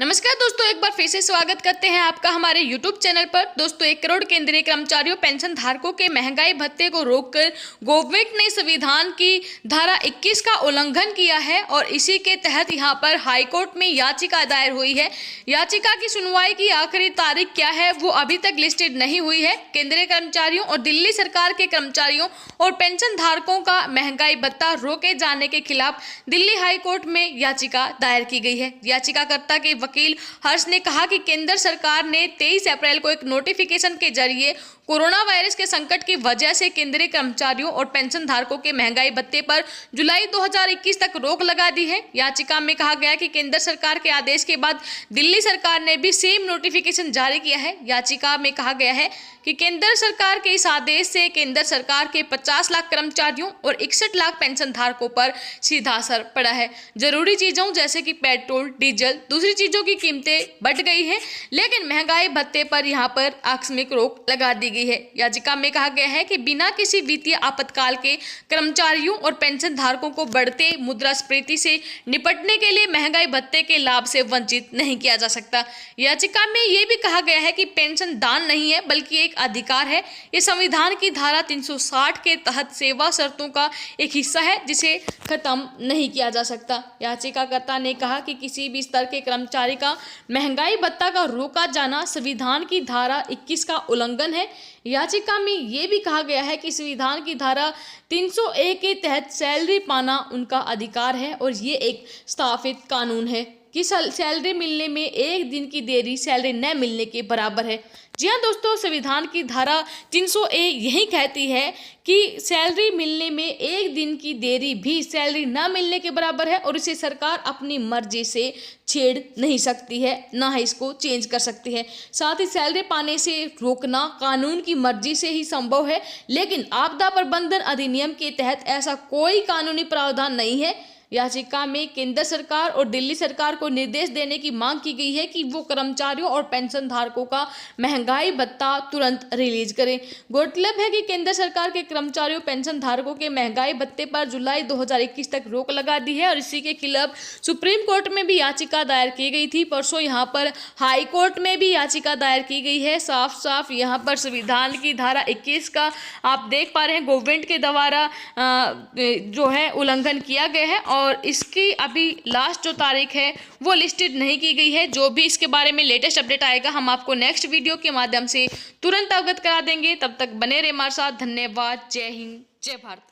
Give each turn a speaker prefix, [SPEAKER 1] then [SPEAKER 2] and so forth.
[SPEAKER 1] नमस्कार दोस्तों, एक बार फिर से स्वागत करते हैं आपका हमारे YouTube चैनल पर। दोस्तों, 1 करोड़ केंद्रीय कर्मचारियों पेंशन धारकों के महंगाई भत्ते को रोककर गवर्नमेंट ने संविधान की धारा 21 का उल्लंघन किया है और इसी के तहत यहां पर हाईकोर्ट में याचिका दायर हुई है। याचिका की सुनवाई की आखिरी तारीख क्या है वो अभी तक लिस्टेड नहीं हुई है। केंद्रीय कर्मचारियों और दिल्ली सरकार के कर्मचारियों और पेंशन धारकों का महंगाई भत्ता रोके जाने के खिलाफ दिल्ली हाईकोर्ट में याचिका दायर की गई है। याचिकाकर्ता के वकील हर्ष ने कहा कि केंद्र सरकार ने 23 अप्रैल को एक नोटिफिकेशन के जरिए कोरोना वायरस के संकट की वजह से केंद्रीय कर्मचारियों और पेंशन धारकों के महंगाई भत्ते पर जुलाई 2021 तक रोक लगा दी है। याचिका में कहा गया कि केंद्र सरकार के आदेश के बाद दिल्ली सरकार ने भी सेम नोटिफिकेशन जारी किया है। याचिका में कहा गया है कि केंद्र सरकार के इस आदेश से केंद्र सरकार के 50 लाख कर्मचारियों और 61 लाख पेंशन धारकों पर सीधा असर पड़ा है। जरूरी चीजों जैसे कि पेट्रोल, डीजल, दूसरी चीजों की कीमतें बढ़ गई हैं, लेकिन महंगाई भत्ते पर यहां पर आकस्मिक रोक लगा दी गई है। याचिका में कहा गया है कि बिना किसी वित्तीय आपातकाल के कर्मचारियों और पेंशन धारकों को बढ़ते मुद्रास्फीति से निपटने के लिए महंगाई भत्ते के लाभ से वंचित नहीं किया जा सकता। याचिका में यह भी कहा गया है कि पेंशन दान नहीं है बल्कि एक अधिकार है। यह संविधान की धारा 360 के तहत सेवा शर्तों का एक हिस्सा है जिसे खत्म नहीं किया जा सकता। याचिकाकर्ता ने कहा कि किसी भी स्तर के कर्मचारी का महंगाई भत्ता का रोका जाना संविधान की धारा 21 का उल्लंघन है। याचिका में यह भी कहा गया है कि संविधान की धारा 301 के तहत सैलरी पाना उनका अधिकार है और ये एक स्थापित कानून है कि सैलरी मिलने में एक दिन की देरी सैलरी न मिलने के बराबर है। जी हाँ दोस्तों, संविधान की धारा 301 यही कहती है कि सैलरी मिलने में एक दिन की देरी भी सैलरी न मिलने के बराबर है और इसे सरकार अपनी मर्जी से छेड़ नहीं सकती है, ना ही इसको चेंज कर सकती है। साथ ही सैलरी पाने से रोकना कानून की मर्जी से ही संभव है, लेकिन आपदा प्रबंधन अधिनियम के तहत ऐसा कोई कानूनी प्रावधान नहीं है। याचिका में केंद्र सरकार और दिल्ली सरकार को निर्देश देने की मांग की गई है कि वो कर्मचारियों और पेंशन धारकों का महंगाई भत्ता तुरंत रिलीज करें। गौरतलब है कि केंद्र सरकार के कर्मचारियों पेंशन धारकों के महंगाई भत्ते पर जुलाई 2021 तक रोक लगा दी है और इसी के खिलाफ सुप्रीम कोर्ट में भी याचिका दायर की गई थी। परसों यहाँ पर हाई कोर्ट में भी याचिका दायर की गई है। साफ साफ यहाँ पर संविधान की धारा 21 का आप देख पा रहे हैं गवर्नमेंट के द्वारा जो है उल्लंघन किया गया है और इसकी अभी लास्ट जो तारीख है वो लिस्टेड नहीं की गई है। जो भी इसके बारे में लेटेस्ट अपडेट आएगा हम आपको नेक्स्ट वीडियो के माध्यम से तुरंत अवगत करा देंगे। तब तक बने रहे हमारे साथ। धन्यवाद। जय हिंद, जय भारत।